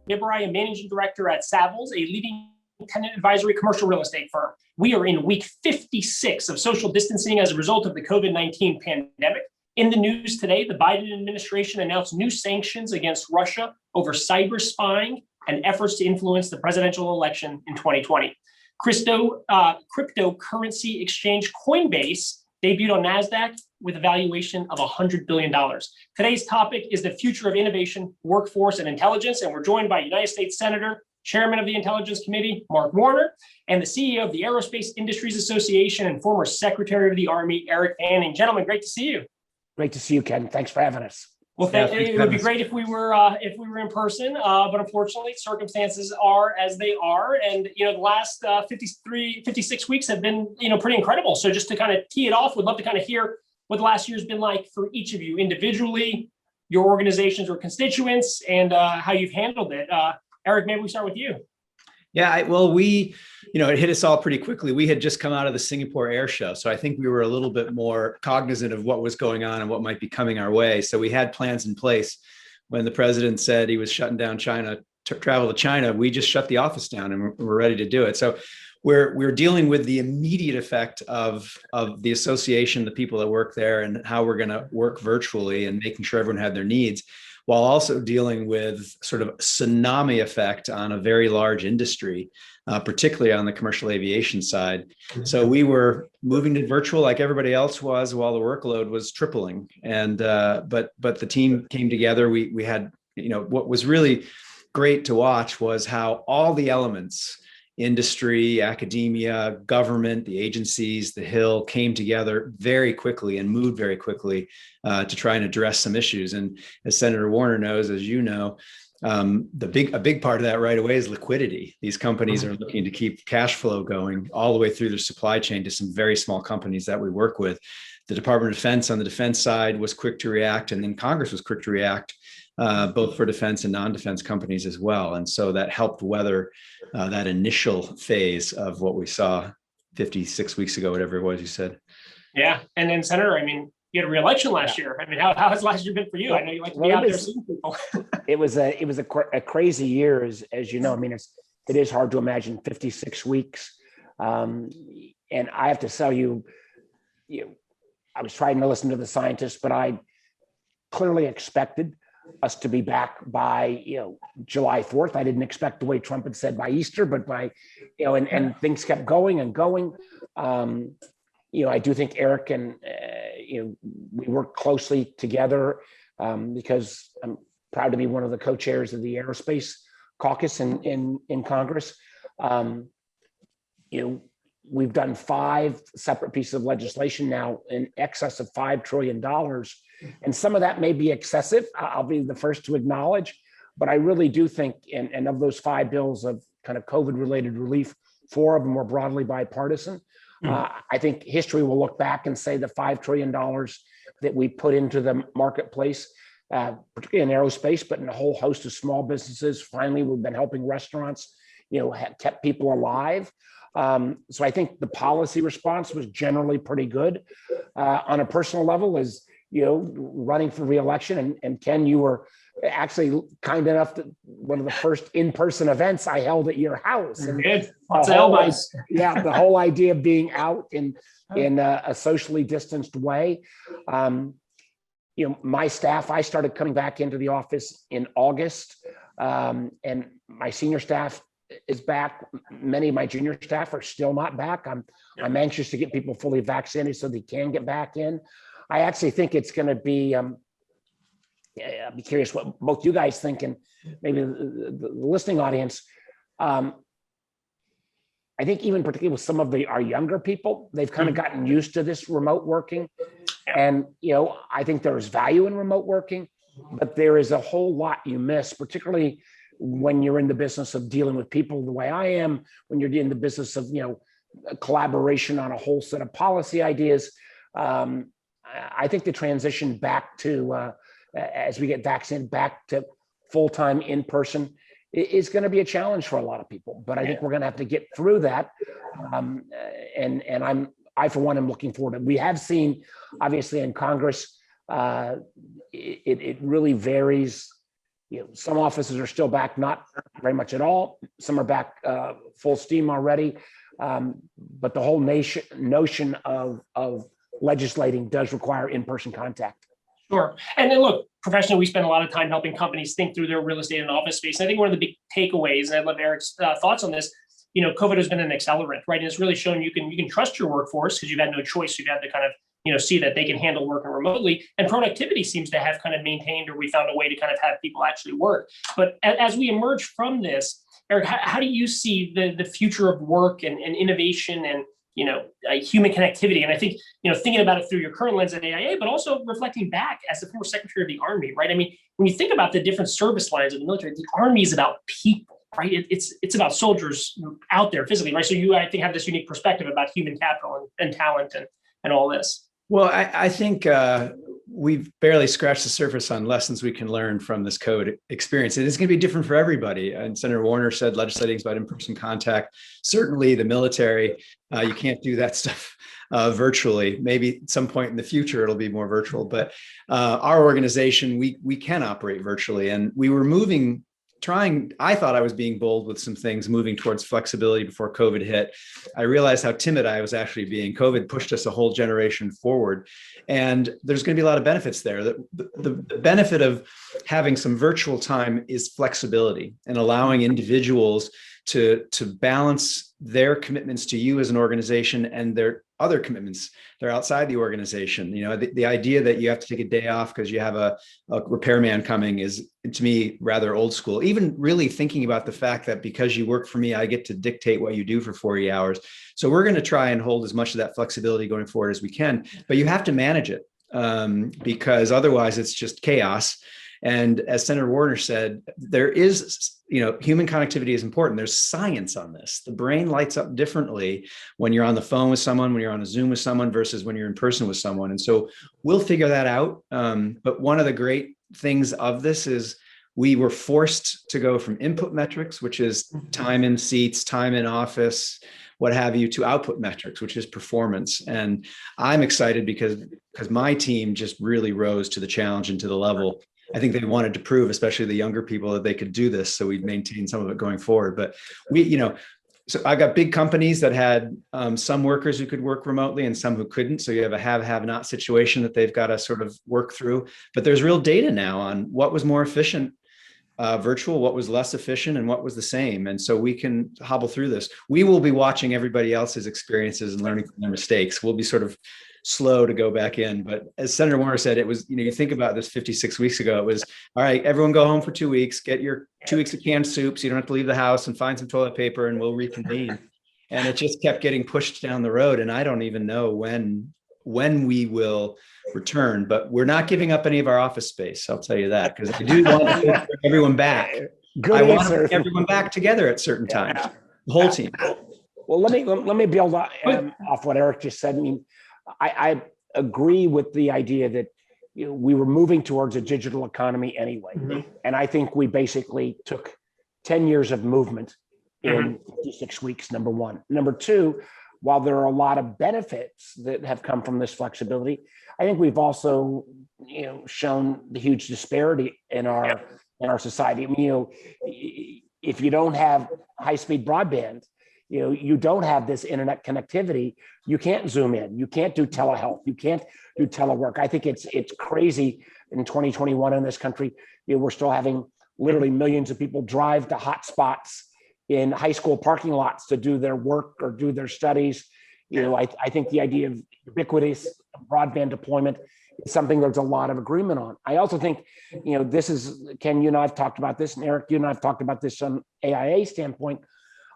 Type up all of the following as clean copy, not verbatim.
Debra, I am Managing Director at Savills, a leading tenant advisory commercial real estate firm. We are in week 56 of social distancing as a result of the COVID-19 pandemic. In the news today, the Biden administration announced new sanctions against Russia over cyber spying and efforts to influence the presidential election in 2020. Cryptocurrency exchange Coinbase debuted on NASDAQ with a valuation of $100 billion. Today's topic is the future of innovation, workforce, and intelligence, and we're joined by United States Senator, Chairman of the Intelligence Committee, Mark Warner, and the CEO of the Aerospace Industries Association and former Secretary of the Army, Eric Fanning. Gentlemen, great to see you. Great to see you, Ken. Thanks for having us. Well, it would be great if we were in person, but unfortunately, circumstances are as they are, and the last 56 weeks have been pretty incredible. So just to kind of tee it off, would love to kind of hear what the last year's been like for each of you individually, your organizations or constituents, and how you've handled it. Eric, maybe we start with you. Yeah, it hit us all pretty quickly. We had just come out of the Singapore Air Show, so I think we were a little bit more cognizant of what was going on and what might be coming our way. So we had plans in place. When the president said he was shutting down China, travel to China, we just shut the office down and we're ready to do it. So we're dealing with the immediate effect of the association, the people that work there, and how we're going to work virtually and making sure everyone had their needs, while also dealing with sort of tsunami effect on a very large industry, particularly on the commercial aviation side. So we were moving to virtual like everybody else was, while the workload was tripling. And but the team came together. We had, what was really great to watch was how all the elements, industry, academia, government, the agencies, the Hill, came together very quickly and moved very quickly to try and address some issues. And as Senator Warner knows, as you know, a big part of that right away is liquidity. These companies are looking to keep cash flow going all the way through their supply chain to some very small companies that we work with. The Department of Defense on the defense side was quick to react, and then Congress was quick to react, both for defense and non-defense companies as well. And so that helped weather that initial phase of what we saw 56 weeks ago, whatever it was you said. Yeah. And then Senator, you had a re-election last year. How has last year been for you? I know you like to be out there seeing people. It was a crazy year, as you know. It is hard to imagine 56 weeks. And I have to tell you, I was trying to listen to the scientists, but I clearly expected us to be back by July 4th. I didn't expect the way Trump had said by Easter, but by and things kept going and going. I do think Eric and we work closely together because I'm proud to be one of the co-chairs of the Aerospace Caucus in Congress. We've done 5 separate pieces of legislation now in excess of $5 trillion. And some of that may be excessive. I'll be the first to acknowledge, but I really do think, and of those 5 bills of kind of COVID-related relief, 4 of them were broadly bipartisan. I think history will look back and say the $5 trillion that we put into the marketplace, particularly in aerospace, but in a whole host of small businesses. Finally, we've been helping restaurants, kept people alive. So I think the policy response was generally pretty good. On a personal level, as running for re-election, and Ken, you were actually kind enough to one of the first in-person events I held at your house. And the whole idea of being out in a socially distanced way. My staff, I started coming back into the office in August, and my senior staff is back. Many of my junior staff are still not back. I'm anxious to get people fully vaccinated so they can get back in. I actually think it's going to be, I'll be curious what both you guys think, and maybe the listening audience. I think even particularly with some of our younger people, they've kind of gotten used to this remote working. And, I think there's value in remote working, but there is a whole lot you miss, particularly when you're in the business of dealing with people the way I am, when you're in the business of, collaboration on a whole set of policy ideas. I think the transition back to, as we get vaccinated, back to full-time in-person is going to be a challenge for a lot of people. But I think we're going to have to get through that. And I, for one, am looking forward to it. We have seen, obviously, in Congress, it really varies Some offices are still back, not very much at all. Some are back full steam already. But the whole notion of legislating does require in-person contact. Sure. And then look, professionally, we spend a lot of time helping companies think through their real estate and office space. And I think one of the big takeaways, and I'd love Eric's thoughts on this, COVID has been an accelerant, right? And it's really shown you can trust your workforce because you've had no choice. You've had to kind of, see that they can handle working remotely, and productivity seems to have kind of maintained, or we found a way to kind of have people actually work. But as we emerge from this, Eric, how do you see the future of work and innovation and human connectivity? And I think, thinking about it through your current lens at AIA, but also reflecting back as the former Secretary of the Army, right? I mean, when you think about the different service lines of the military, the Army is about people, right? It's about soldiers out there physically, right? So you, I think, have this unique perspective about human capital and talent and all this. Well, I think we've barely scratched the surface on lessons we can learn from this COVID experience. And it's going to be different for everybody. And Senator Warner said legislating is about in-person contact. Certainly the military, you can't do that stuff virtually. Maybe at some point in the future, it'll be more virtual. But our organization, we can operate virtually. And we were I thought I was being bold with some things, moving towards flexibility before COVID hit. I realized how timid I was actually being. COVID pushed us a whole generation forward. And there's going to be a lot of benefits there. The benefit of having some virtual time is flexibility and allowing individuals to balance their commitments to you as an organization and their other commitments. They're outside the organization. The idea that you have to take a day off because you have a repairman coming is, to me, rather old school. Even really thinking about the fact that because you work for me, I get to dictate what you do for 40 hours. So we're going to try and hold as much of that flexibility going forward as we can, but you have to manage it because otherwise it's just chaos. And as Senator Warner said, there is, human connectivity is important. There's science on this. The brain lights up differently when you're on the phone with someone, when you're on a Zoom with someone versus when you're in person with someone. And so we'll figure that out. But one of the great things of this is we were forced to go from input metrics, which is time in seats, time in office, what have you, to output metrics, which is performance. And I'm excited because my team just really rose to the challenge and to the level. I think they wanted to prove, especially the younger people, that they could do this. So we'd maintain some of it going forward. But so I've got big companies that had some workers who could work remotely and some who couldn't. So you have a have-not situation that they've got to sort of work through. But there's real data now on what was more efficient virtual, what was less efficient, and what was the same. And so we can hobble through this. We will be watching everybody else's experiences and learning from their mistakes. We'll be sort of slow to go back in. But as Senator Warner said, it was, you think about this 56 weeks ago, it was, all right, everyone go home for 2 weeks, get your 2 weeks of canned soup so you don't have to leave the house, and find some toilet paper and we'll reconvene. And it just kept getting pushed down the road. And I don't even know when we will return, but we're not giving up any of our office space. I'll tell you that, because I do want to bring everyone back. I want to bring everyone back together at certain times, the whole team. Well, let me build off what Eric just said. I mean, I agree with the idea that we were moving towards a digital economy anyway. Mm-hmm. And I think we basically took 10 years of movement in 56 weeks, number one. Number two, while there are a lot of benefits that have come from this flexibility, I think we've also, shown the huge disparity in our society. I mean, if you don't have high-speed broadband, you don't have this internet connectivity, you can't Zoom in, you can't do telehealth, you can't do telework. I think it's crazy in 2021 in this country. We're still having literally millions of people drive to hotspots in high school parking lots to do their work or do their studies. I think the idea of ubiquitous broadband deployment is something there's a lot of agreement on. I also think, this is, Ken, you and I have talked about this, and Eric, you and I have talked about this from AIA standpoint.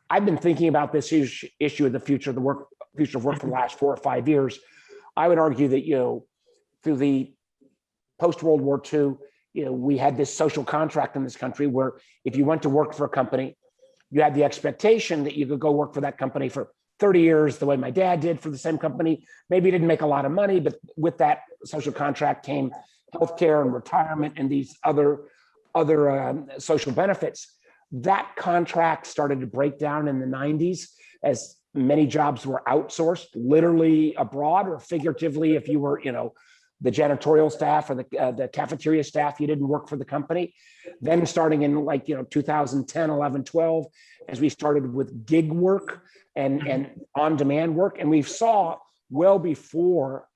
I've been thinking about this issue of the future of work for the last 4 or 5 years. I would argue that, through the post-World War II, we had this social contract in this country where if you went to work for a company, you had the expectation that you could go work for that company for 30 years, the way my dad did for the same company. Maybe he didn't make a lot of money, but with that social contract came healthcare and retirement and these other social benefits. That contract started to break down in the 90s as many jobs were outsourced, literally abroad or figuratively if you were, the janitorial staff or the cafeteria staff, you didn't work for the company. Then starting in 2010, 11, 12, as we started with gig work and on-demand work, and we saw well before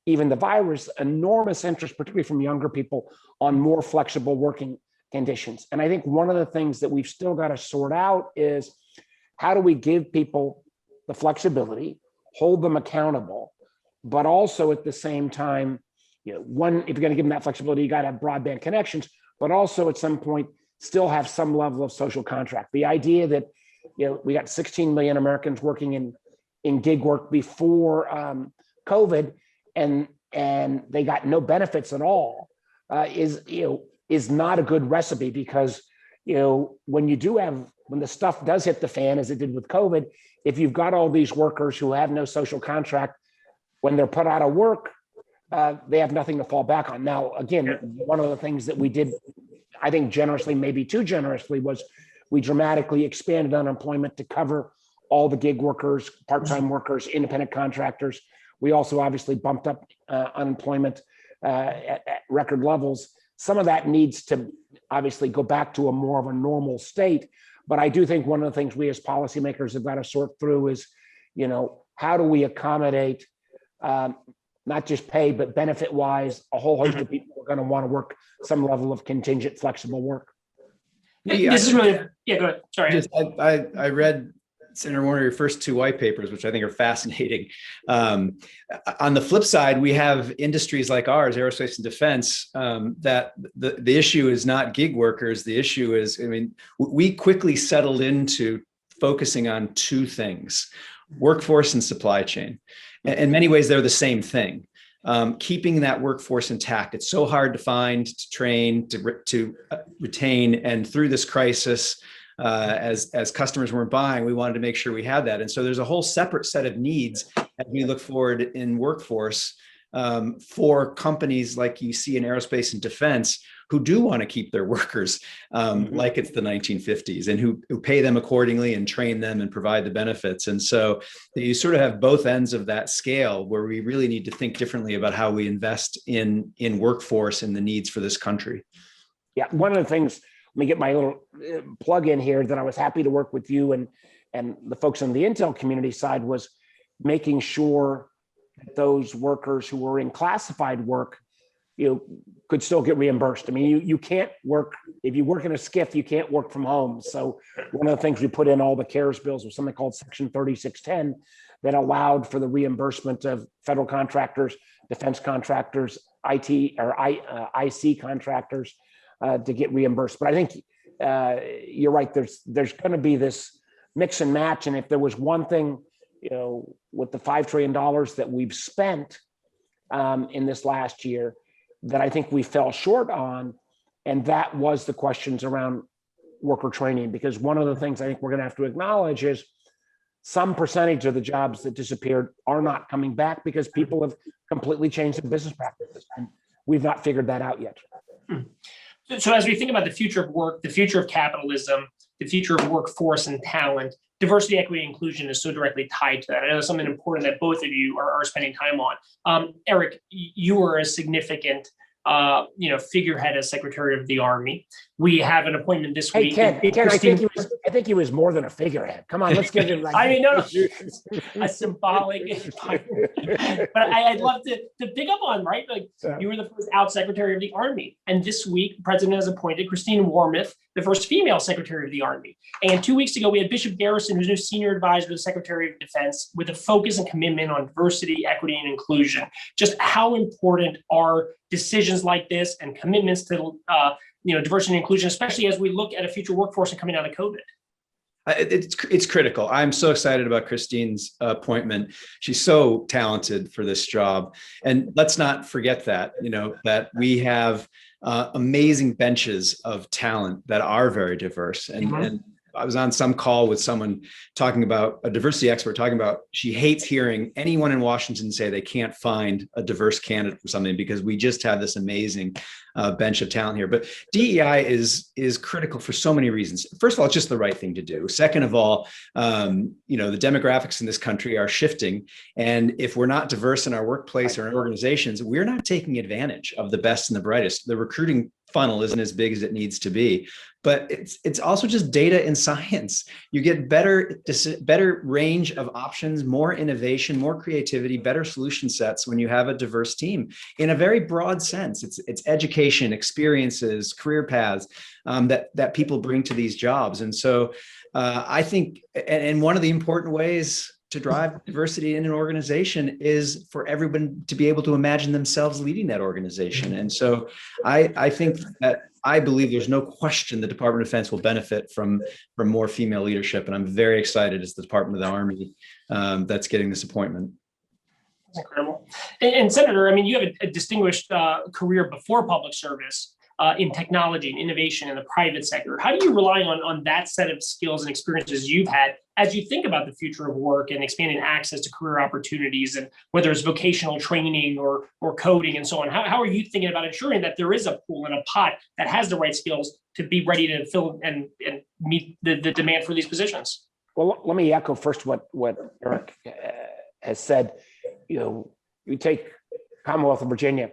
even the virus, enormous interest, particularly from younger people, on more flexible working conditions. And I think one of the things that we've still got to sort out is how do we give people the flexibility, hold them accountable, but also at the same time, one, if you're going to give them that flexibility, you got to have broadband connections, but also at some point still have some level of social contract. The idea that we got 16 million Americans working in gig work before COVID, and they got no benefits at all, is not a good recipe, because when the stuff does hit the fan, as it did with COVID, if you've got all these workers who have no social contract, when they're put out of work, they have nothing to fall back on. Now, again, one of the things that we did, I think generously, maybe too generously, was we dramatically expanded unemployment to cover all the gig workers, part-time workers, independent contractors. We also obviously bumped up unemployment at record levels. Some of that needs to obviously go back to a more of a normal state. But I do think one of the things we as policymakers have got to sort through is, how do we accommodate not just pay, but benefit-wise, a whole host of people who are going to want to work some level of contingent, flexible work. This is really, go ahead. Sorry. I read Senator Warner, your first two white papers, which I think are fascinating. On the flip side, we have industries like ours, aerospace and defense, that the issue is not gig workers. The issue is, we quickly settled into focusing on two things: workforce and supply chain. In many ways, they're the same thing. Keeping that workforce intact. It's so hard to find, to train, to retain. And through this crisis, as customers weren't buying, we wanted to make sure we had that. And so there's a whole separate set of needs as we look forward in workforce for companies like you see in aerospace and defense, who do want to keep their workers like it's the 1950s, and who pay them accordingly and train them and provide the benefits. And so you sort of have both ends of that scale, where we really need to think differently about how we invest in workforce and the needs for this country. Yeah, one of the things, let me get my little plug in here, that I was happy to work with you and the folks on the Intel community side, was making sure that those workers who were in classified work, could still get reimbursed. You can't work, if you work in a SCIF, you can't work from home. So one of the things we put in all the CARES bills was something called Section 3610, that allowed for the reimbursement of federal contractors, defense contractors, IT or IC contractors, to get reimbursed. But I think you're right. There's going to be this mix and match. And if there was one thing, with the $5 trillion that we've spent in this last year, that I think we fell short on, and that was the questions around worker training. Because one of the things I think we're going to have to acknowledge is some percentage of the jobs that disappeared are not coming back, because people have completely changed their business practices, and we've not figured that out yet. So as we think about the future of work, the future of capitalism, the future of workforce and talent, diversity, equity, and inclusion is so directly tied to that. I know it's something important that both of you are spending time on. Eric, you were a significant figurehead as Secretary of the Army. We have an appointment this week. Ken, I think he was more than a figurehead. Come on, let's give him like. A symbolic. But I'd love to pick up on, right? Like, you were the first out Secretary of the Army, and this week the President has appointed Christine Wormuth, the first female Secretary of the Army. And 2 weeks ago, we had Bishop Garrison, who's new Senior Advisor to the Secretary of Defense, with a focus and commitment on diversity, equity, and inclusion. Just how important are decisions like this and commitments to diversity and inclusion, especially as we look at a future workforce and coming out of COVID? It's critical. I'm so excited about Christine's appointment. She's so talented for this job. And let's not forget that, that we have amazing benches of talent that are very diverse. And I was on some call with someone talking about a diversity expert talking about she hates hearing anyone in Washington say they can't find a diverse candidate for something because we just have this amazing bench of talent here. But DEI is critical for so many reasons. First of all, it's just the right thing to do. Second of all, the demographics in this country are shifting, and if we're not diverse in our workplace or in organizations, we're not taking advantage of the best and the brightest. The recruiting funnel isn't as big as it needs to be. But it's also just data and science. You get better range of options, more innovation, more creativity, better solution sets when you have a diverse team in a very broad sense. It's education, experiences, career paths that people bring to these jobs. And so I think, and one of the important ways to drive diversity in an organization is for everyone to be able to imagine themselves leading that organization. And so I believe there's no question the Department of Defense will benefit from more female leadership. And I'm very excited as the Department of the Army that's getting this appointment. That's incredible. And Senator, I mean, you have a distinguished career before public service in technology and innovation in the private sector. How do you rely on that set of skills and experiences you've had as you think about the future of work and expanding access to career opportunities, and whether it's vocational training or coding and so on? How are you thinking about ensuring that there is a pool and a pot that has the right skills to be ready to fill and meet the demand for these positions? Well, let me echo first what Eric has said. You take Commonwealth of Virginia.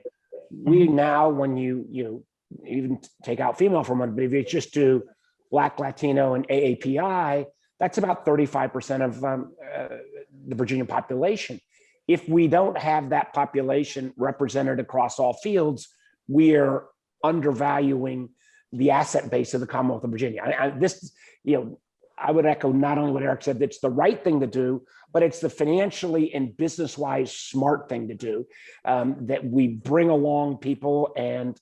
We now, when you even take out female from it, but if you just do Black, Latino, and AAPI, that's about 35% of the Virginia population. If we don't have that population represented across all fields, we're undervaluing the asset base of the Commonwealth of Virginia. I would echo not only what Eric said, it's the right thing to do, but it's the financially and business-wise smart thing to do, that we bring along people and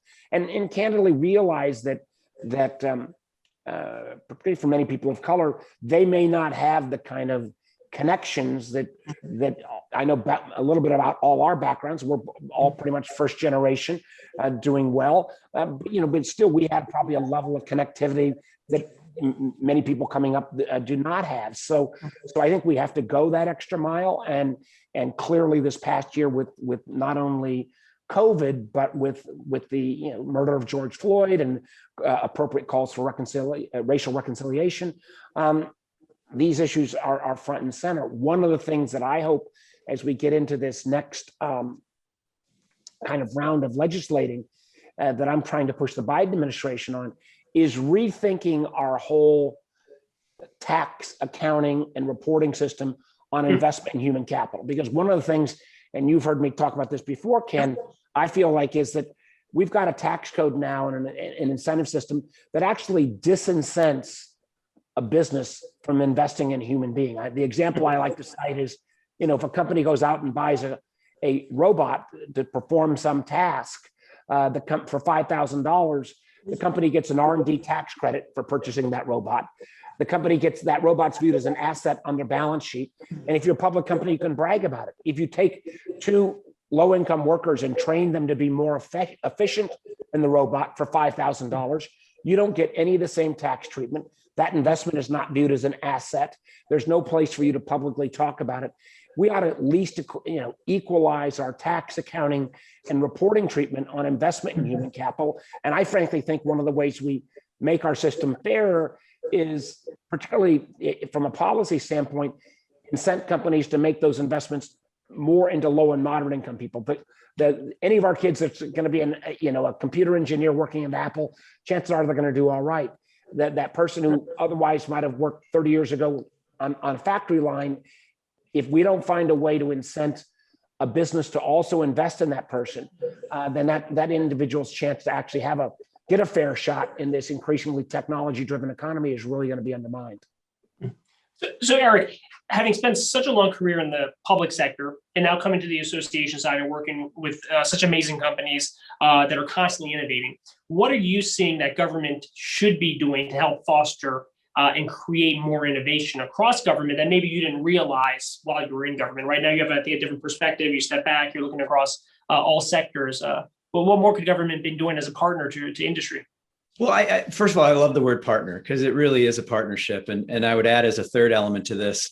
candidly realize that particularly for many people of color, they may not have the kind of connections that I know a little bit about all our backgrounds. We're all pretty much first generation, doing well, but still we have probably a level of connectivity that many people coming up do not have. So I think we have to go that extra mile, and clearly this past year with not only COVID, but with the murder of George Floyd and appropriate calls for racial reconciliation, these issues are front and center. One of the things that I hope as we get into this next kind of round of legislating that I'm trying to push the Biden administration on is rethinking our whole tax accounting and reporting system on investment in human capital. Because one of the things, and you've heard me talk about this before, Ken, I feel like is that we've got a tax code now and an incentive system that actually disincents a business from investing in human being. The example I like to cite is, if a company goes out and buys a robot to perform some task for $5,000, the company gets an R&D tax credit for purchasing that robot. The company gets that robot's viewed as an asset on their balance sheet. And if you're a public company, you can brag about it. If you take two low-income workers and train them to be more efficient in the robot for $5,000, you don't get any of the same tax treatment. That investment is not viewed as an asset. There's no place for you to publicly talk about it. We ought to at least, equalize our tax accounting and reporting treatment on investment in human capital. And I frankly think one of the ways we make our system fairer is, particularly from a policy standpoint, incent companies to make those investments more into low and moderate income people. But any of our kids that's going to be a computer engineer working at Apple, chances are they're going to do all right. That person who otherwise might have worked 30 years ago on a factory line, if we don't find a way to incent a business to also invest in that person, then that individual's chance to actually get a fair shot in this increasingly technology-driven economy is really going to be undermined. So Eric, having spent such a long career in the public sector and now coming to the association side and working with such amazing companies that are constantly innovating, what are you seeing that government should be doing to help foster and create more innovation across government that maybe you didn't realize while you were in government? Right now, you have, I think, a different perspective. You step back, you're looking across all sectors. But what more could government be doing as a partner to industry? Well, first of all, I love the word partner because it really is a partnership. And I would add as a third element to this,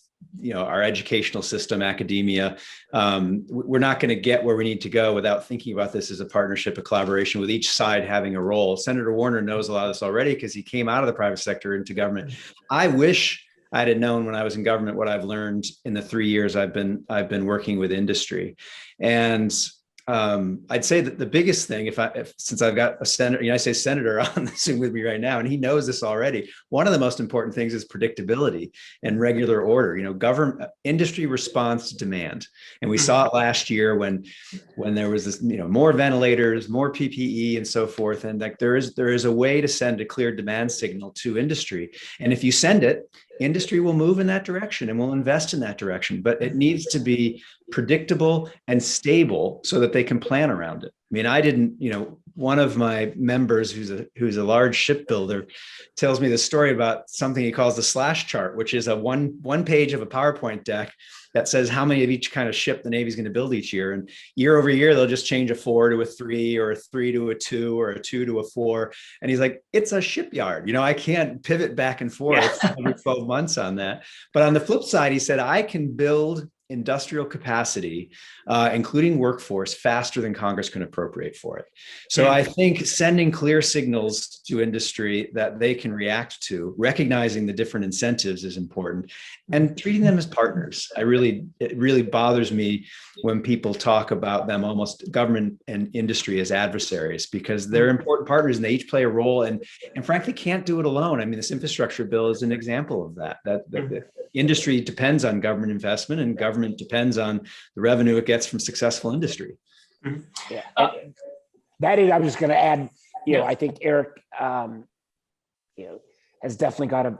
our educational system, academia, we're not going to get where we need to go without thinking about this as a partnership, a collaboration with each side having a role. Senator Warner knows a lot of this already because he came out of the private sector into government. I wish I'd have known when I was in government what I've learned in the 3 years I've been working with industry. And I'd say that the biggest thing, since I've got a senator, United States senator on this with me right now, and he knows this already, one of the most important things is predictability and regular order. Government industry responds to demand, and we saw it last year when there was this, more ventilators, more PPE, and so forth. And like there is a way to send a clear demand signal to industry, and if you send it, industry will move in that direction and will invest in that direction, but it needs to be predictable and stable so that they can plan around it. I mean, I didn't, one of my members who's a large shipbuilder tells me the story about something he calls the slash chart, which is a one page of a PowerPoint deck that says how many of each kind of ship the Navy's going to build each year. And year over year, they'll just change a 4 to a 3 or a 3 to a 2 or a 2 to a 4. And he's like, it's a shipyard. I can't pivot back and forth every 12 months on that. But on the flip side, he said, I can build industrial capacity, including workforce, faster than Congress can appropriate for it. So I think sending clear signals to industry that they can react to, recognizing the different incentives is important, and treating them as partners. It really bothers me when people talk about them, almost government and industry, as adversaries, because they're important partners and they each play a role, and frankly can't do it alone. I mean, this infrastructure bill is an example of that. That industry depends on government investment, and government depends on the revenue it gets from successful industry. Yeah. That is, I was just going to add, I think Eric, has definitely got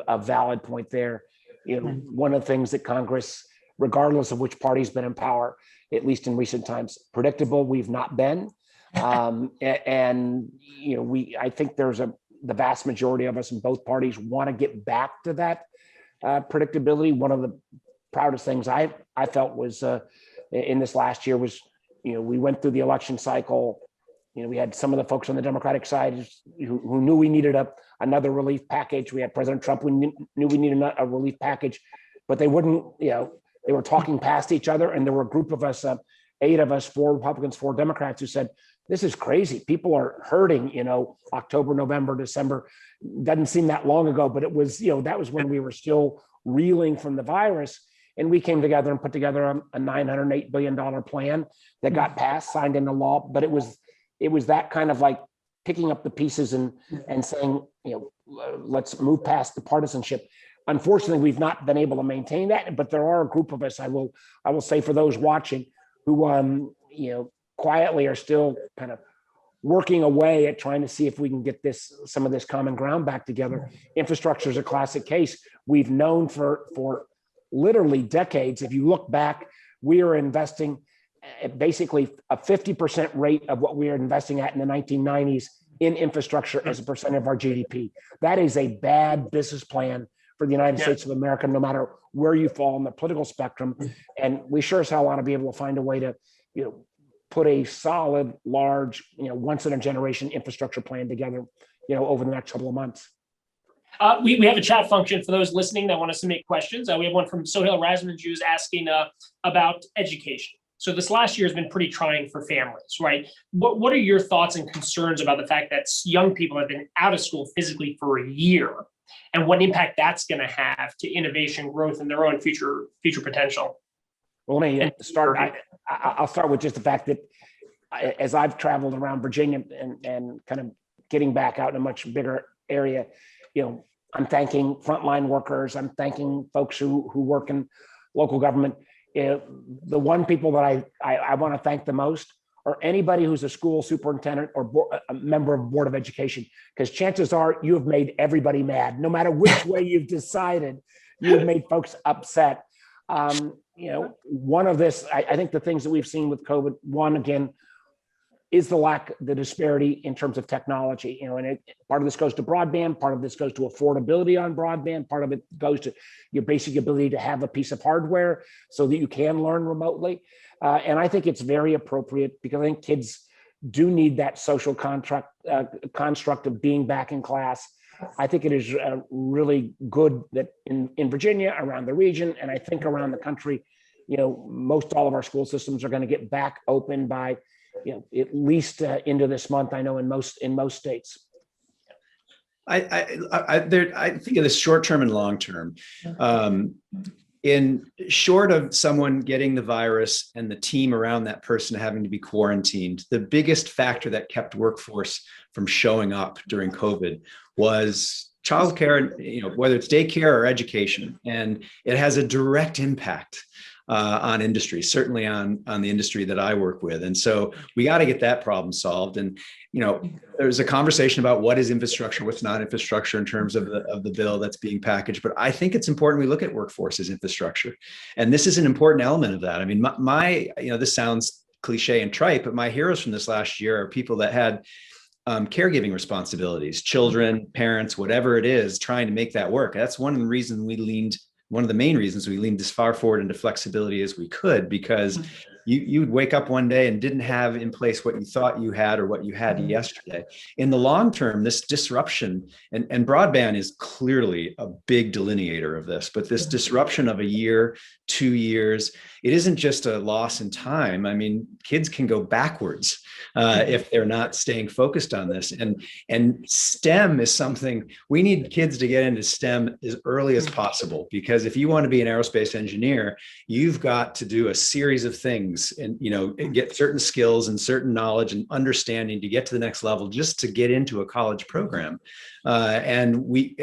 a valid point there. One of the things that Congress, regardless of which party's been in power, at least in recent times, predictable, we've not been. And, I think the vast majority of us in both parties want to get back to that predictability. One of the proudest things I felt was in this last year was, we went through the election cycle. We had some of the folks on the Democratic side who knew we needed another relief package. We had President Trump who knew we needed a relief package, but they wouldn't, they were talking past each other. And there were a group of us, 8 of us, 4 Republicans, 4 Democrats, who said, this is crazy. People are hurting, October, November, December. Doesn't seem that long ago, but it was, that was when we were still reeling from the virus. And we came together and put together a $908 billion plan that got passed, signed into law. But it was that kind of like picking up the pieces and saying, let's move past the partisanship. Unfortunately, we've not been able to maintain that, but there are a group of us, I will say, for those watching, who quietly are still kind of working away at trying to see if we can get some of this common ground back together. Infrastructure is a classic case. We've known for literally decades. If you look back, we are investing at basically a 50% rate of what we were investing at in the 1990s in infrastructure as a percent of our GDP. That is a bad business plan for the United States of America, no matter where you fall on the political spectrum. And we sure as hell want to be able to find a way to, put a solid, large, once in a generation infrastructure plan together, over the next couple of months. We have a chat function for those listening that want to submit questions. We have one from Sohail Razman, who's asking about education. So this last year has been pretty trying for families, right? What are your thoughts and concerns about the fact that young people have been out of school physically for a year, and what impact that's going to have to innovation, growth, and their own future potential? Well, let me start. I'll start with just the fact that as I've traveled around Virginia and kind of getting back out in a much bigger area, I'm thanking frontline workers. I'm thanking folks who work in local government. The one people that I want to thank the most are anybody who's a school superintendent or a member of board of education, because chances are you have made everybody mad. No matter which way you've decided, you've made folks upset. One of this, I think the things that we've seen with COVID, one, again, is the disparity in terms of technology. And part of this goes to broadband, part of this goes to affordability on broadband, part of it goes to your basic ability to have a piece of hardware so that you can learn remotely. And I think it's very appropriate, because I think kids do need that social construct of being back in class. I think it is really good that in Virginia, around the region, and I think around the country, most all of our school systems are going to get back open by, at least into this month. I know in most states. I think of this short term and long term. In short of someone getting the virus and the team around that person having to be quarantined, the biggest factor that kept workforce from showing up during COVID was childcare, whether it's daycare or education. And it has a direct impact on industry, certainly on the industry that I work with. And so we got to get that problem solved. And, there's a conversation about what is infrastructure, what's not infrastructure in terms of the bill that's being packaged. But I think it's important we look at workforce as infrastructure. And this is an important element of that. I mean, this sounds cliche and trite, but my heroes from this last year are people that had caregiving responsibilities, children, parents, whatever it is, trying to make that work. That's one of the main reasons we leaned as far forward into flexibility as we could, because you'd wake up one day and didn't have in place what you thought you had or what you had yesterday. In the long term, this disruption, and broadband is clearly a big delineator of this, but this disruption of a year, 2 years, it isn't just a loss in time. I mean, kids can go backwards if they're not staying focused on this. And STEM is something we need kids to get into STEM as early as possible, because if you want to be an aerospace engineer, you've got to do a series of things and get certain skills and certain knowledge and understanding to get to the next level, just to get into a college program. And we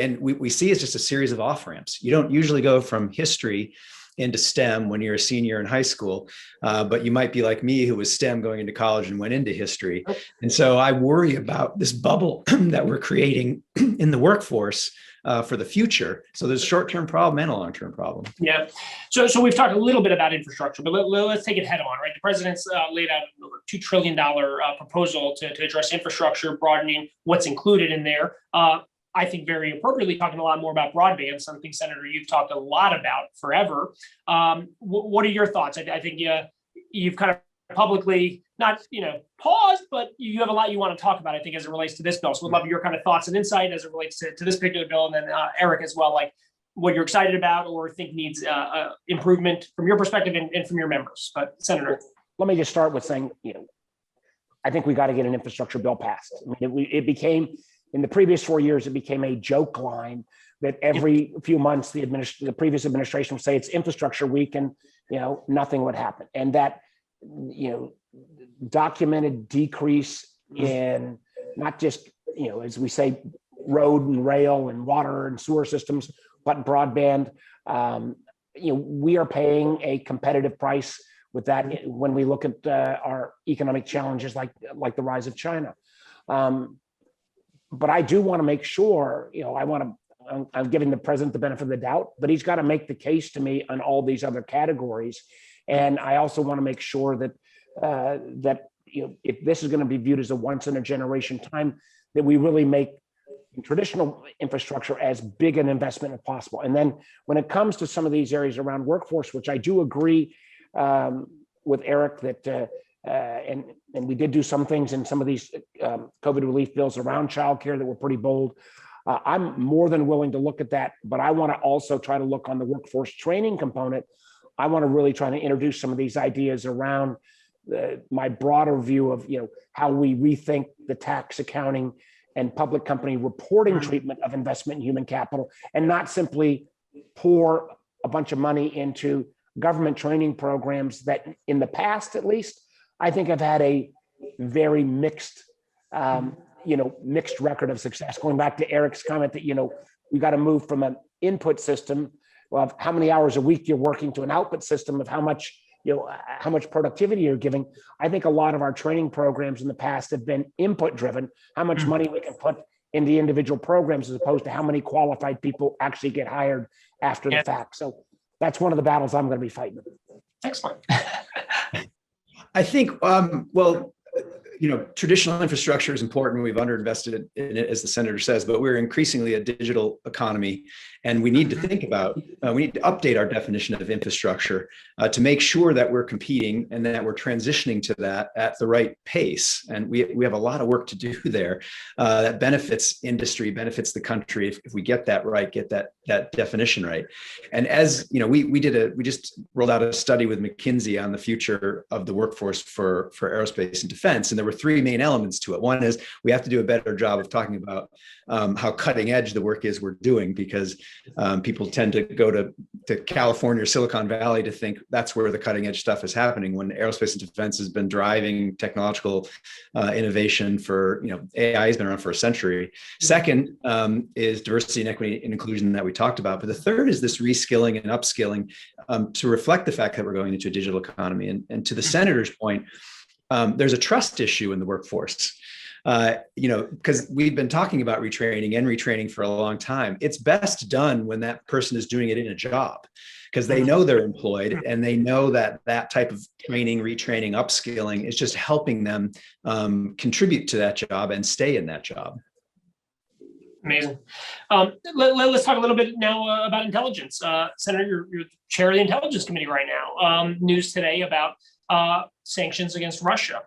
see it's just a series of off ramps. You don't usually go from history into STEM when you're a senior in high school, but you might be like me, who was STEM going into college and went into history. And so I worry about this bubble that we're creating in the workforce for the future. So there's a short-term problem and a long-term problem. Yeah. So we've talked a little bit about infrastructure, but let's take it head on, right? The president's laid out a $2 trillion proposal to address infrastructure, broadening what's included in there. I think very appropriately talking a lot more about broadband, something, Senator, you've talked a lot about forever. What are your thoughts? I think you've kind of publicly not paused, but you have a lot you want to talk about, I think, as it relates to this bill. So we'd love your kind of thoughts and insight as it relates to this particular bill, and then Eric as well, like what you're excited about or think needs improvement from your perspective and from your members. But Senator, let me just start with saying, I think we got to get an infrastructure bill passed. I mean, it became, in the previous 4 years, it became a joke line that every few months the previous administration would say it's infrastructure week, and nothing would happen. And that documented decrease in not just as we say road and rail and water and sewer systems, but broadband. We are paying a competitive price with that when we look at our economic challenges like the rise of China. But I do want to make sure, I'm giving the president the benefit of the doubt, but he's got to make the case to me on all these other categories. And I also want to make sure that if this is going to be viewed as a once in a generation time, that we really make traditional infrastructure as big an investment as possible. And then when it comes to some of these areas around workforce, which I do agree with Eric that and we did do some things in some of these COVID relief bills around childcare that were pretty bold. I'm more than willing to look at that, but I want to also try to look on the workforce training component. I want to really try to introduce some of these ideas around my broader view of how we rethink the tax accounting and public company reporting treatment of investment in human capital, and not simply pour a bunch of money into government training programs that in the past, at least, I think have had a very mixed record of success. Going back to Eric's comment that, we got to move from an input system of how many hours a week you're working to an output system of how much productivity you're giving. I think a lot of our training programs in the past have been input driven, how much money we can put in the individual programs as opposed to how many qualified people actually get hired after the fact. So that's one of the battles I'm going to be fighting. Excellent. I think, traditional infrastructure is important. We've underinvested in it, as the senator says, but we're increasingly a digital economy. And we need to think about, we need to update our definition of infrastructure to make sure that we're competing and that we're transitioning to that at the right pace. And we have a lot of work to do there that benefits industry, benefits the country if we get that right, get that definition right. And as you know, we just rolled out a study with McKinsey on the future of the workforce for aerospace and defense. And there were three main elements to it. One is we have to do a better job of talking about how cutting edge the work is we're doing, because people tend to go to California or Silicon Valley to think that's where the cutting edge stuff is happening, when aerospace and defense has been driving technological innovation for, AI has been around for a century. Second is diversity and equity and inclusion that we talked about. But the third is this reskilling and upskilling to reflect the fact that we're going into a digital economy. And to the senator's point, there's a trust issue in the workforce. Because we've been talking about retraining for a long time. It's best done when that person is doing it in a job, because they know they're employed and they know that that type of training, retraining, upskilling is just helping them contribute to that job and stay in that job. Amazing. Let's talk a little bit now about intelligence. Senator, you're chair of the Intelligence Committee right now. News today about sanctions against Russia.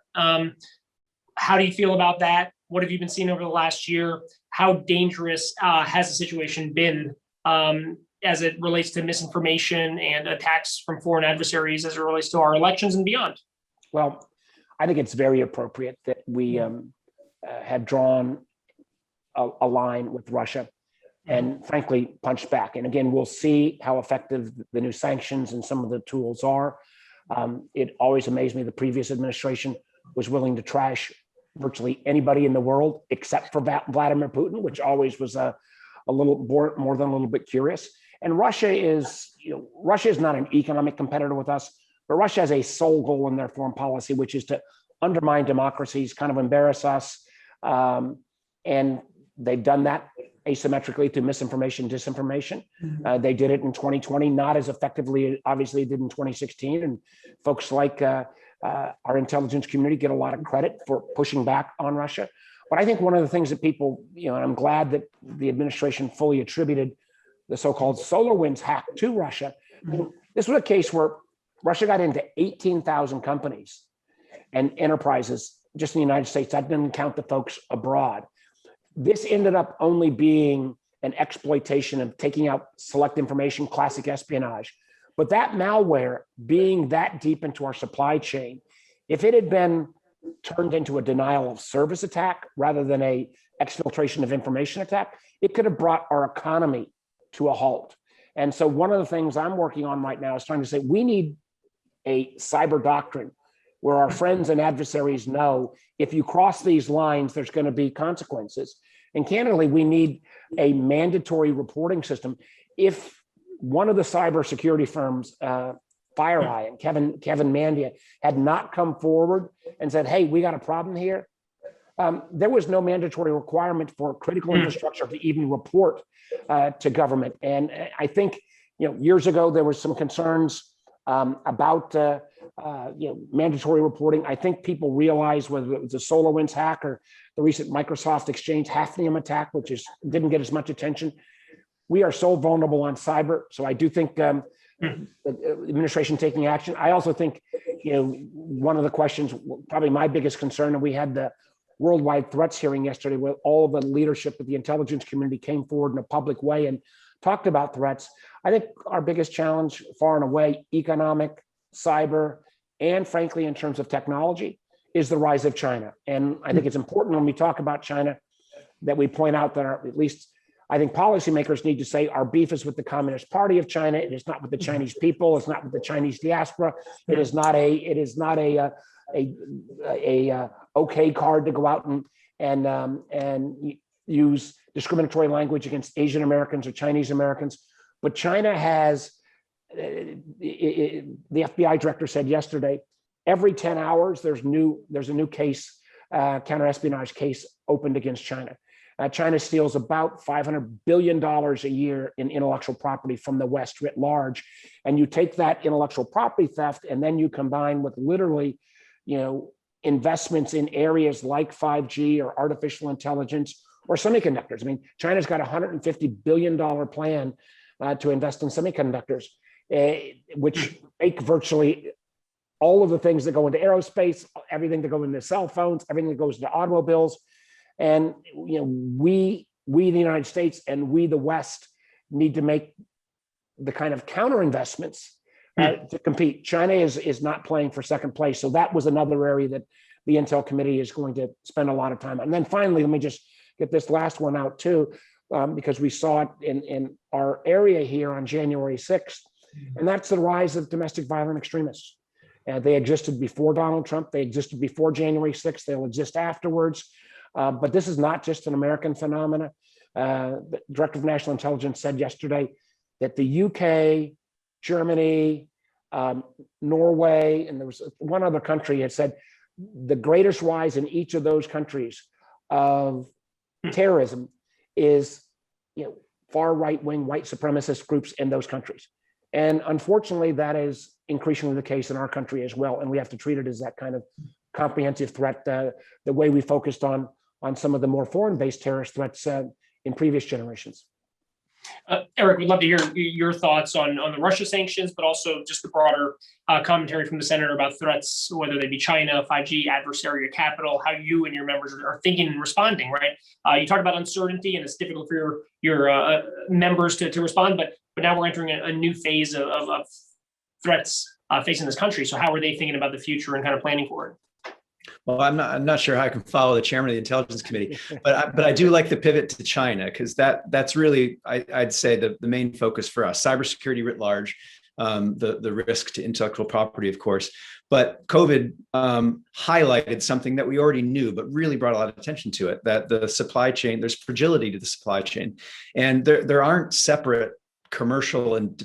How do you feel about that? What have you been seeing over the last year? How dangerous has the situation been as it relates to misinformation and attacks from foreign adversaries as it relates to our elections and beyond? Well, I think it's very appropriate that we have drawn a line with Russia and frankly punched back. And again, we'll see how effective the new sanctions and some of the tools are. It always amazed me the previous administration was willing to trash virtually anybody in the world except for Vladimir Putin, which always was a little more than a little bit curious. And Russia is not an economic competitor with us, but Russia has a sole goal in their foreign policy, which is to undermine democracies, kind of embarrass us. And they've done that asymmetrically through misinformation, disinformation. They did it in 2020, not as effectively, obviously, it did in 2016. And folks like our intelligence community get a lot of credit for pushing back on Russia. But I think one of the things that people, and I'm glad that the administration fully attributed the so-called SolarWinds hack to Russia. This was a case where Russia got into 18,000 companies and enterprises just in the United States. That didn't count the folks abroad. This ended up only being an exploitation of taking out select information, classic espionage. But that malware being that deep into our supply chain, if it had been turned into a denial of service attack rather than a exfiltration of information attack, it could have brought our economy to a halt. And so one of the things I'm working on right now is trying to say we need a cyber doctrine where our friends and adversaries know if you cross these lines, there's going to be consequences. And candidly, we need a mandatory reporting system. If one of the cybersecurity firms, FireEye and Kevin Mandia, had not come forward and said, hey, we got a problem here, there was no mandatory requirement for critical infrastructure to even report to government. And I think, years ago, there was some concerns about mandatory reporting. I think people realized whether it was the SolarWinds hack or the recent Microsoft Exchange Hafnium attack, which didn't get as much attention. We are so vulnerable on cyber. So I do think the administration taking action. I also think, one of the questions, probably my biggest concern, and we had the worldwide threats hearing yesterday where all the leadership of the intelligence community came forward in a public way and talked about threats. I think our biggest challenge, far and away, economic, cyber, and frankly, in terms of technology, is the rise of China. And I think it's important when we talk about China that we point out that at least I think policymakers need to say our beef is with the Communist Party of China. It is not with the Chinese people. It's not with the Chinese diaspora. It is not a okay card to go out and use discriminatory language against Asian Americans or Chinese Americans. But China has, the FBI director said yesterday, every 10 hours there's a new case, counterespionage case opened against China. China steals about $500 billion a year in intellectual property from the West writ large. And you take that intellectual property theft and then you combine with literally, investments in areas like 5G or artificial intelligence or semiconductors. I mean, China's got a $150 billion plan to invest in semiconductors, which make virtually all of the things that go into aerospace, everything that go into cell phones, everything that goes into automobiles. And we the United States and we the West need to make the kind of counter investments to compete. China is not playing for second place. So that was another area that the Intel Committee is going to spend a lot of time on. And then finally, let me just get this last one out too, because we saw it in our area here on January 6th, and that's the rise of domestic violent extremists. They existed before Donald Trump. They existed before January 6th. They'll exist afterwards. But this is not just an American phenomenon. The Director of National Intelligence said yesterday that the UK, Germany, Norway, and there was one other country had said the greatest rise in each of those countries of terrorism is far right-wing white supremacist groups in those countries. And unfortunately, that is increasingly the case in our country as well. And we have to treat it as that kind of comprehensive threat, the way we focused on some of the more foreign-based terrorist threats in previous generations. Eric, we'd love to hear your thoughts on the Russia sanctions, but also just the broader commentary from the senator about threats, whether they be China, 5G, adversarial capital, how you and your members are thinking and responding, right? You talked about uncertainty, and it's difficult for your members to respond, but now we're entering a new phase of threats facing this country. So how are they thinking about the future and kind of planning for it? Well, I'm not sure how I can follow the chairman of the Intelligence Committee, but I do like the pivot to China, because that's really, I'd say, the main focus for us. Cybersecurity writ large, the risk to intellectual property, of course. But COVID highlighted something that we already knew, but really brought a lot of attention to it, that the supply chain, there's fragility to the supply chain. And there aren't separate commercial and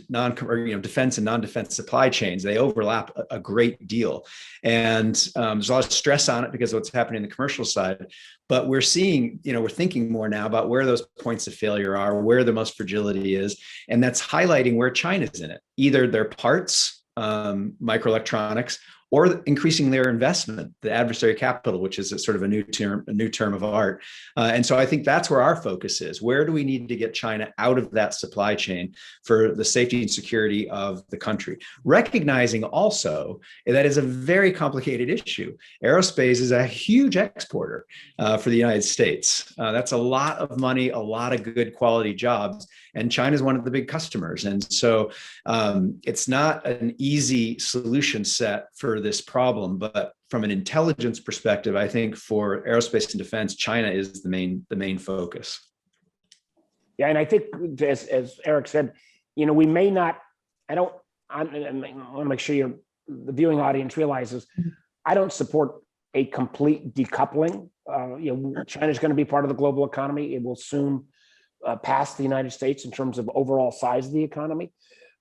defense and non-defense supply chains. They overlap a great deal. And there's a lot of stress on it because of what's happening in the commercial side. But we're seeing, we're thinking more now about where those points of failure are, where the most fragility is. And that's highlighting where China's in it. Either their parts, microelectronics, or increasing their investment, the adversary capital, which is a sort of a new term of art. And so I think that's where our focus is. Where do we need to get China out of that supply chain for the safety and security of the country? Recognizing also that is a very complicated issue. Aerospace is a huge exporter for the United States. That's a lot of money, a lot of good quality jobs. And China is one of the big customers. And so it's not an easy solution set for this problem, but from an intelligence perspective, I think for aerospace and defense, China is the main focus. Yeah, and I think as Eric said, we may not. I want to make sure the viewing audience realizes I don't support a complete decoupling. China's going to be part of the global economy. It will soon pass the United States in terms of overall size of the economy.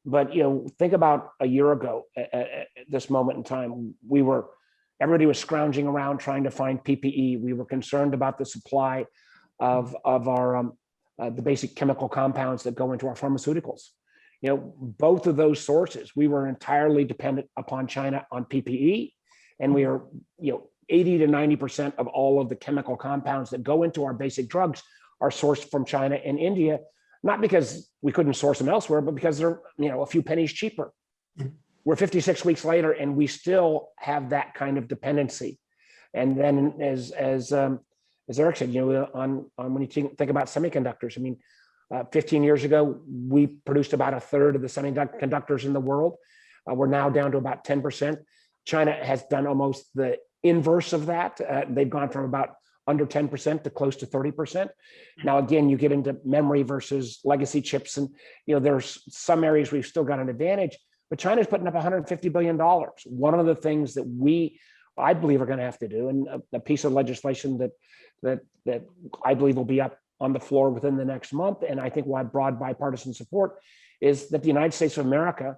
But think about a year ago at this moment in time, everybody was scrounging around trying to find PPE. We were concerned about the supply of our the basic chemical compounds that go into our pharmaceuticals. Both of those sources, we were entirely dependent upon China on PPE, and we are 80 to 90% of all of the chemical compounds that go into our basic drugs are sourced from China and India. Not because we couldn't source them elsewhere, but because they're a few pennies cheaper. We're 56 weeks later, and we still have that kind of dependency. And then, as Eric said, on when you think about semiconductors, 15 years ago we produced about a third of the semiconductors in the world. We're now down to about 10%. China has done almost the inverse of that. They've gone from about under 10% to close to 30%. Now, again, you get into memory versus legacy chips, and there's some areas we've still got an advantage, but China's putting up $150 billion. One of the things that I believe are going to have to do, and a piece of legislation that I believe will be up on the floor within the next month, and I think will have broad bipartisan support, is that the United States of America,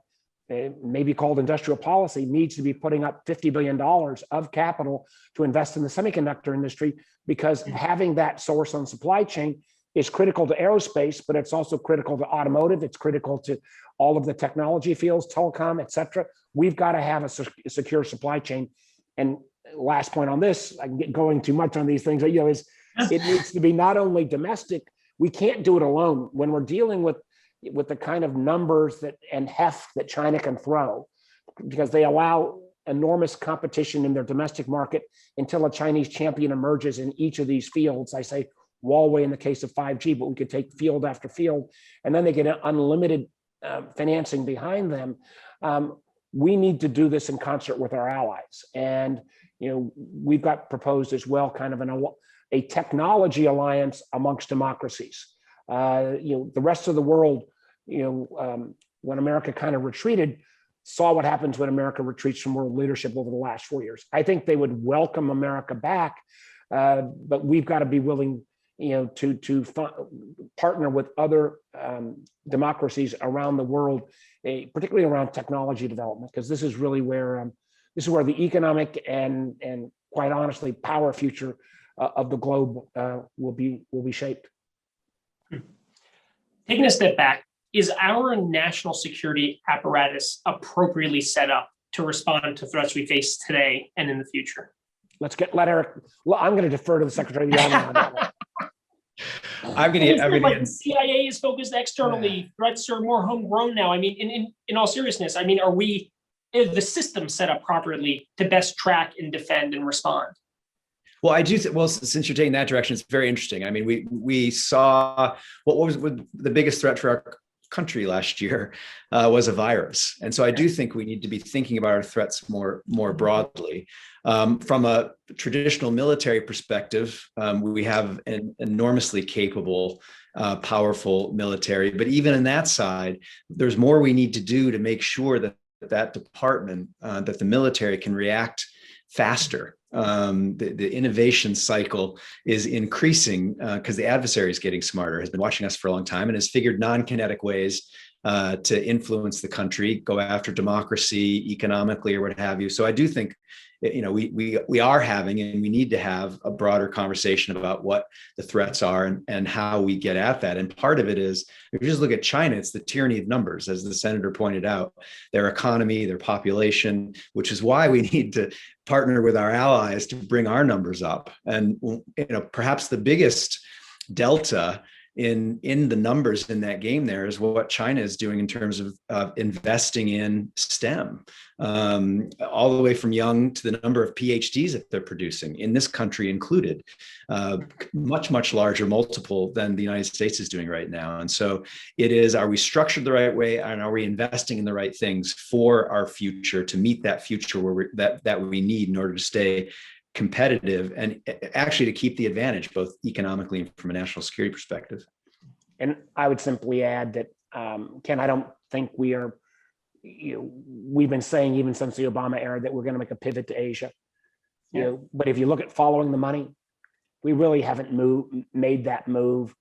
maybe called industrial policy, needs to be putting up $50 billion of capital to invest in the semiconductor industry, because having that source on supply chain is critical to aerospace, but it's also critical to automotive. It's critical to all of the technology fields, telecom, et cetera. We've got to have a secure supply chain. And last point on this, I can get going too much on these things, is It needs to be not only domestic, we can't do it alone. When we're dealing with the kind of numbers that and heft that China can throw, because they allow enormous competition in their domestic market until a Chinese champion emerges in each of these fields. I say Huawei in the case of 5G, but we could take field after field, and then they get unlimited financing behind them. We need to do this in concert with our allies. And, we've got proposed as well kind of a technology alliance amongst democracies. The rest of the world, when America kind of retreated, saw what happens when America retreats from world leadership over the last 4 years. I think they would welcome America back, but we've got to be willing, to partner with other democracies around the world, particularly around technology development, because this is really where the economic and quite honestly power future of the globe will be shaped. Taking a step back, is our national security apparatus appropriately set up to respond to threats we face today and in the future? Let Eric. Well, I'm going to defer to the Secretary of the Army on that one. The CIA is focused externally. Threats are more homegrown now. I mean, in all seriousness, I mean, is the system set up properly to best track and defend and respond? Well, I do. Well, since you're taking that direction, it's very interesting. I mean, we saw what was the biggest threat for our country last year was a virus, and so I do think we need to be thinking about our threats more broadly. From a traditional military perspective, we have an enormously capable, powerful military. But even in that side, there's more we need to do to make sure that department, that the military can react faster. The innovation cycle is increasing because the adversary is getting smarter, has been watching us for a long time, and has figured non-kinetic ways to influence the country, go after democracy economically or what have you. So I do think, we are having, and we need to have, a broader conversation about what the threats are and how we get at that. And part of it is, if you just look at China, it's the tyranny of numbers, as the senator pointed out, their economy, their population, which is why we need to partner with our allies to bring our numbers up. And, perhaps the biggest delta in the numbers in that game there is what China is doing in terms of investing in STEM, all the way from young to the number of PhDs that they're producing, in this country included, much larger multiple than the United States is doing right now. And so it is, are we structured the right way, and are we investing in the right things for our future to meet that future that we need in order to stay competitive and actually to keep the advantage, both economically and from a national security perspective. And I would simply add that, Ken, I don't think we are, we've been saying even since the Obama era that we're going to make a pivot to Asia. But if you look at following the money, we really haven't made that move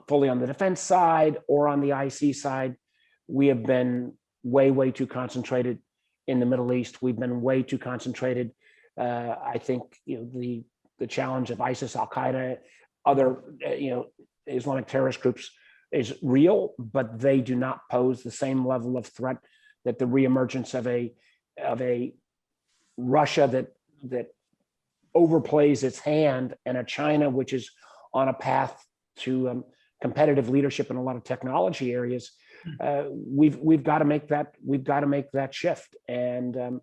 fully on the defense side or on the IC side. We have been way too concentrated in the Middle East. We've been way too concentrated. I think the challenge of ISIS, Al Qaeda, other Islamic terrorist groups is real, but they do not pose the same level of threat that the reemergence of a Russia that overplays its hand, and a China which is on a path to competitive leadership in a lot of technology areas. We've got to make that shift, and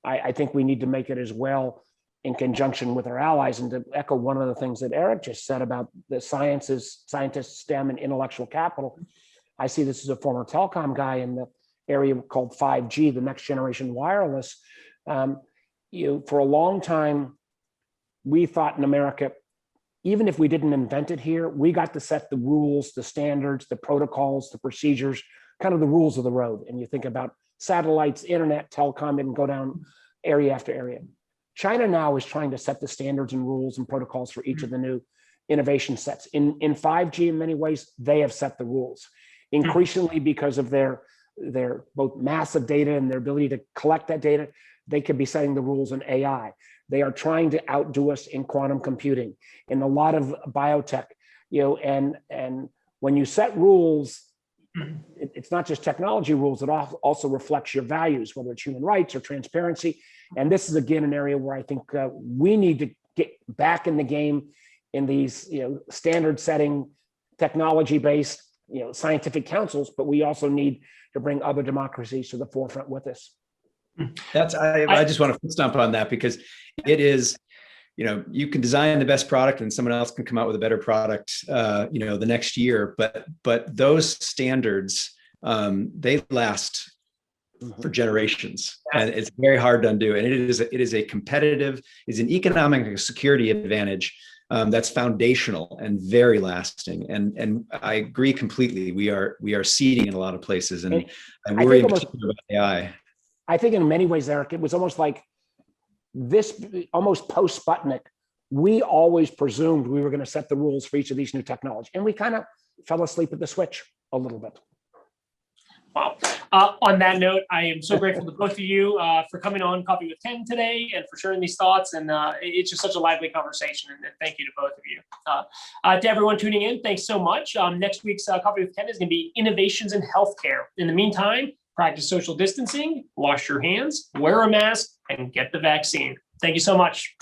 I think we need to make it as well in conjunction with our allies. And to echo one of the things that Eric just said about the scientists, STEM, and intellectual capital, I see this as a former telecom guy in the area called 5G, the next generation wireless. For a long time, we thought in America, even if we didn't invent it here, we got to set the rules, the standards, the protocols, the procedures, kind of the rules of the road. And you think about satellites, internet, telecom, and go down area after area. China now is trying to set the standards and rules and protocols for each of the new innovation sets. In 5G, in many ways, they have set the rules. Increasingly, because of their both massive data and their ability to collect that data, they could be setting the rules in AI. They are trying to outdo us in quantum computing, in a lot of biotech, and when you set rules, it's not just technology rules, it also reflects your values, whether it's human rights or transparency. And this is, again, an area where I think we need to get back in the game in these, standard setting, technology based, scientific councils, but we also need to bring other democracies to the forefront with us. I just want to stump on that, because it is, you can design the best product and someone else can come out with a better product, the next year. But those standards, they last for generations, and it's very hard to undo. And it is a competitive, is an economic and security advantage that's foundational and very lasting. And I agree completely. We are seeding in a lot of places, and I worry in particular about AI. I think in many ways, Eric, it was almost like this, almost post-Sputnik, we always presumed we were going to set the rules for each of these new technologies. And we kind of fell asleep at the switch a little bit. Wow. On that note, I am so grateful to both of you for coming on Coffee with Ken today and for sharing these thoughts. And it's just such a lively conversation. And thank you to both of you. To everyone tuning in, thanks so much. Next week's Coffee with Ken is going to be innovations in healthcare. In the meantime, practice social distancing, wash your hands, wear a mask, and get the vaccine. Thank you so much.